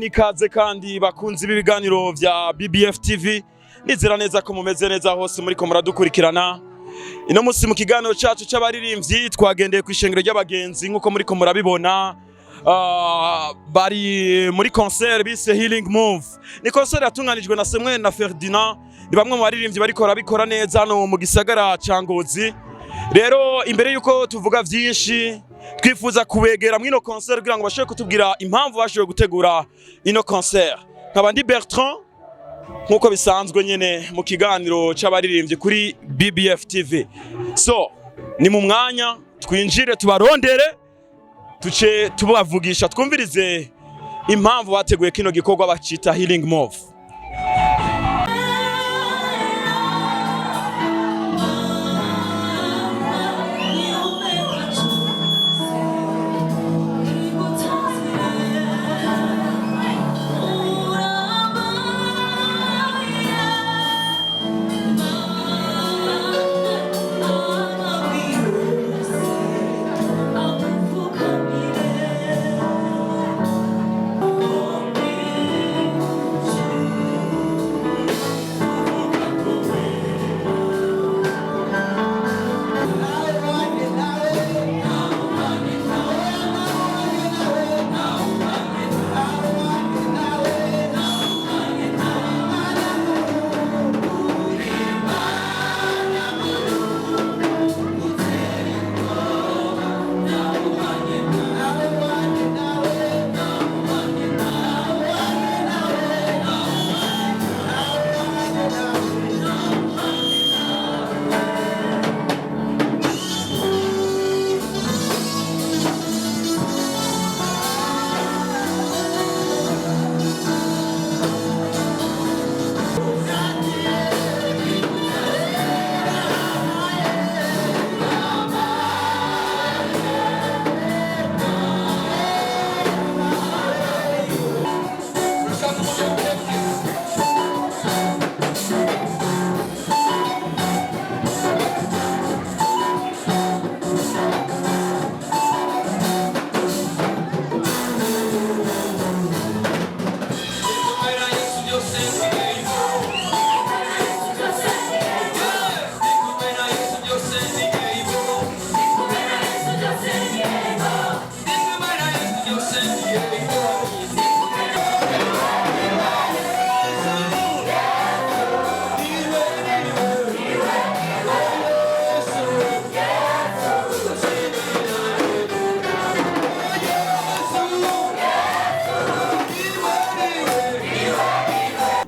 nikaze kandi bakunzi b'ibiganiro vya BBF TV. Nizera neza ko mumeze neza hose muri ko muradukurikirana. Ino musi mu kiganiro cacu c'abaririmbyi twagendeye ku ishengero ry'abagenzi nkuko muri ko murabibona. Bari muri concert bise Healing Move. Ni concert yatunganijwe na Samuel na Ferdinand. Ni bamwe mu baririmbyi bariko barabikora neza no mu gisagara ca Ngozi. Rero imbere yuko tuvuga vyinshi twifuza kubegera mu ino concert kugira ngo bashobore kutubwira impamvu bashoboye gutegura ino concert. Nkaba ndi Bertrand nkuko bisanzwe nyene mu kiganiro c'abaririmbyi kuri BBF TV. So ni mu mwanya twinjire tubarondere tuce tubavugisha twumvirize impamvu bateguye kino gikorwa bacita Healing Move.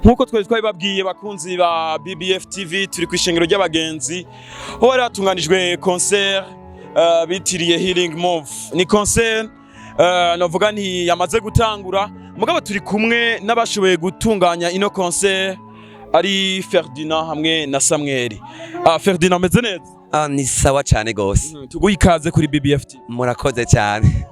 Nkuko twabibabwiye bakunzi ba BBF TV turi ku ishengero ry'abagenzi ho bari hatunganijwe concert bitiriye Healing Move. Ni concert novuga nti yamaze gutangura mugabo turi kumwe n'abashoboye gutunganya ino concert ari Ferdinand hamwe na Samuel. Ferdinand meze neza? Ni sawa cyane gose. Tuguha ikaze kuri BBF TV. Murakoze cyane.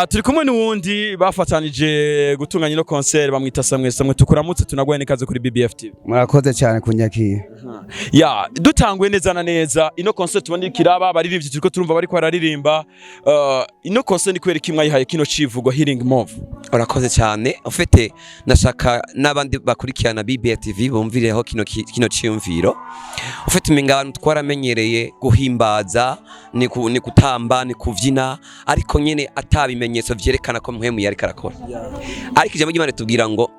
Turi kumwe n'uwundi bafatanije gutunganya ino concert bamwita Samuel tukuramutse tunagwaye nikaze kuri BBF TV. Murakoze cyane kunyakira. Ya dutanguye neza na neza ino concert tubandi kiraba baririmbyi turiko turumva bari ko bararirimba ino concert ni kwera kimwe yihaye kino civugo Healing Move. Urakoze cyane ufite nashaka nabandi bakurikirana BBF TV bumvireho kino ciyumviro ufite imingabano twaramenyereye guhimbaza ni kutamba ni kuvyina ariko nyene atabimenyetso vyerekana ko mpwemu yari karakora ariko ijambo ry'Imana tubwira ngo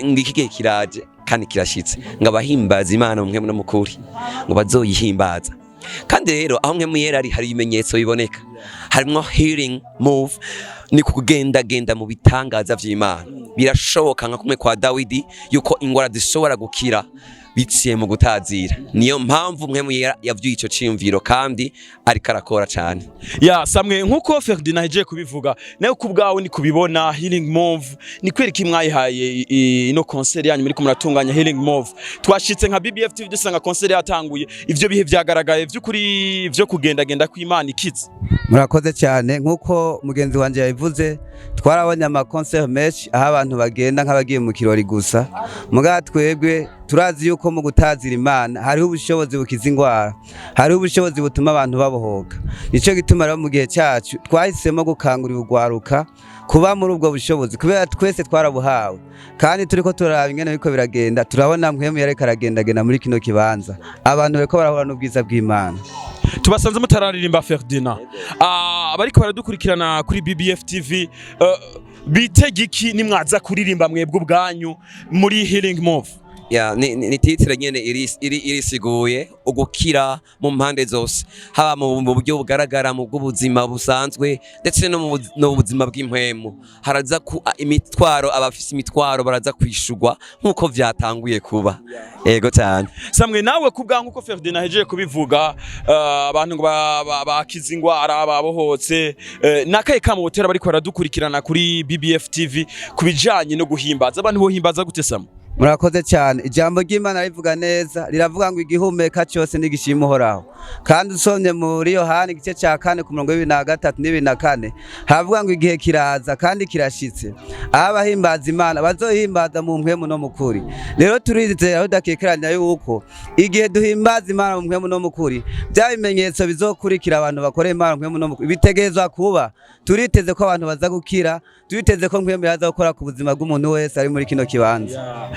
ngiki gihe kiraje kandi kirashitse ngo abahimbaza Imana mpwemu no mukuri ngo bazoyihimbaza kandi rero aho mpwemu yera ari hari ibimenyetso biboneka harimo Healing Move ni kugenda mu bitangaza vy'Imana birashoboka nka kumwe kwa Dawidi yuko ingwara zishobora gukira biciye mu gutazira niyo mpamvu mpwemu yavyuye ico ciyumviro kandi ari karakora cyane. Ya Samwe nkuko Ferdinand yaje kubivuga nayo kubgawe ni kubibona Healing Move ni kwereka imwayihaye ino concert yanyu muri kumuratunganya Healing Move twashitse nka BBF TV dusanga concert yatanguye ivyo bihe vyagaragaye vy'ukuri vyo kugenda kw'Imana ikize. Murakoze cyane nkuko mugenzi wanje yabivuze twarabonye ama concert menshi aho abantu bagenda nk'abagiye mu kirori gusa muga twebwe turazi yuko mu gutazira Imana hariho ubushobozi bukiza ingwara, hariho ubushobozi butuma abantu babohoka. Nico gituma rero mu gihe cyacu twahisemo gukangurira urwaruka kuba muri ubwo bushobozi, kubera twese twarabuhawe kandi turiko turaraba ingene biko biragenda, turabona mpwemu yareka aragendagenda muri kino kibanza, abantu bariko barahura n'ubwiza bw'Imana. Tubasanze mutararirimba Ferdinand, abariko baradukurikirana kuri BBF TV, bitege iki nimwaza kuririmba mwebwe ubwanyu muri Healing Move? Ni titire nyene irisiguye ugukira mu mpande zose, haba mu buryo bugaragara mu bw'ubuzima busanzwe ndetse no mu buzima bw'impwemu. Haraza ku imitwaro, abafise imitwaro baraza kwishurwa nkuko vyatanguye kuba. Yego cyane. Samwe nawe kubwa nkuko Ferdinand hejeje kubivuga, abantu ngo bakiza ingwara babohotse, nakaye kama botera bariko baradukurikirana kuri BBF TV kubijanye no guhimbaza. Abantu bohimbaza gute Samwe? Murakoze cyane. Ijambo ry'Imana rivuga neza, riravuga ngo igihumeka cyose n'igishima Uhoraho. Kandi usomye muri Yohana igice cya 4 ku murongo w'23 n'24 havuga ngo igihe kiraza kandi kirashitse, abahimbaza Imana bazohimbaza mu mpwemu no mu kuri. Rero turizera udakekeranya yuko igihe duhimbaza Imana mu mpwemu no mu kuri, bya bimenyetso bizokurikira abantu bakora Imana mu mpwemu no mu kuri bitegezwa kuba. Turiteze ko abantu baza gukira, turiteze ko mpwemu yaza gukora ku buzima bw'umuntu wese ari muri kino kibanza.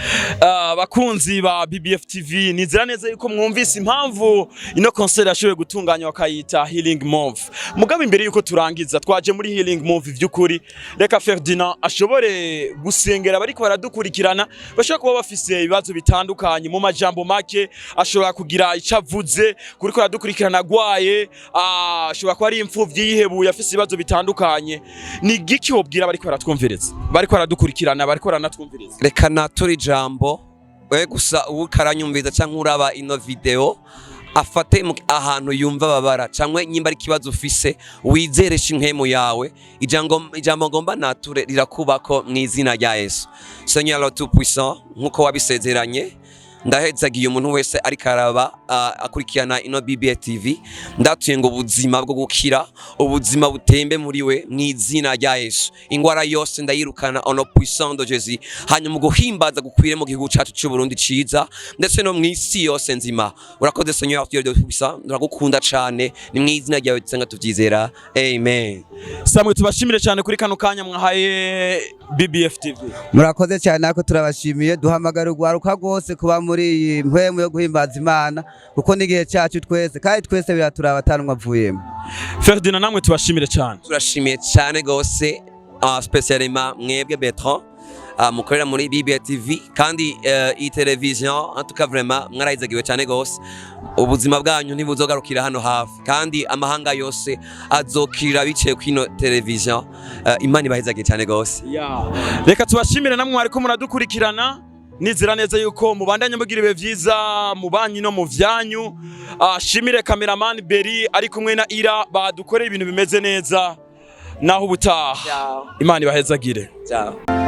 Bakunzi ba BBF TV, nizera neza yuko mwumvise impamvu ino concert yashoboye gutunganya bakayita Healing Move. Mugabe imbere yuko turangiza, twaje muri Healing Move vy'ukuri, reka Ferdinand ashobore gusengera bariko baradukurikirana, bashobora kuba bafise ibibazo bitandukanye mu majambo make, ashobora kugira icavuze kuriko baradukurikirana gwaye, ashobora kuba ari imfuvyi yihebuye afise ibibazo bitandukanye. Ni giki wobwira bariko baratwumvireza, bariko baradukurikirana, bariko baranatwumvireza? Reka natura ijambo gusa ukaranyumviza cyangwa uraba ino video afate ahantu yumva babara cyangwa nyimba ari kibazo ufise wizeresha impemu yawe, ijambo ngomba nature rirakubako mu izina rya Yesu. Seigneur tout puissant, nkuko wabisezeranye, ndahezagiye umuntu wese ari karaba akurikirana ino BBF TV, ndatuye ngo ubuzima bwo gukira, ubuzima butembe muri we mu izina rya Yesu. Ingwara yose ndayirukana ono puissant de Jésus, hanyuma guhimbaza gukwire mu gihugu cyacu cy'u Burundi ciza ndetse no mu isi yose nzima. Urakoze Seigneur Dieu de puissant, ndagukunda cyane, ni mu izina ryawe tsenga tuvyizera, amen. Samwe tubashimire cyane kuri kano kanya mwahaye BBF TV. Murakoze cyane, nako turabashimiye, duhamagara urwaruka rwose kuba muri mpwemu yo guhimbaza Imana kuko n'igihe cyacu twese kandi twese biraturaba atanumwe avuyemo. Ferdinand namwe tubashimire cyane. Turashimiye cyane gose, spécialement mwebwe Bertrand mukorera muri BBF TV kandi iyi television en tout cas vraiment mwarayizagiwe cyane gose. Ubuzima bwanyu ntibuzogarukira hano hafi kandi amahanga yose azokira biciye kwino television. Imana ibahezagiye cyane gose. Reka tubashimire namwe ariko muradukurikirana, nizera neza yuko mubandanye mugira ibihe vyiza mu banyu no mu vyanyu. Shimire cameraman Beri ari kumwe na Ira badukoreye ibintu bimeze neza. Naho ubutaha. Imana ibahezagire. Ciao.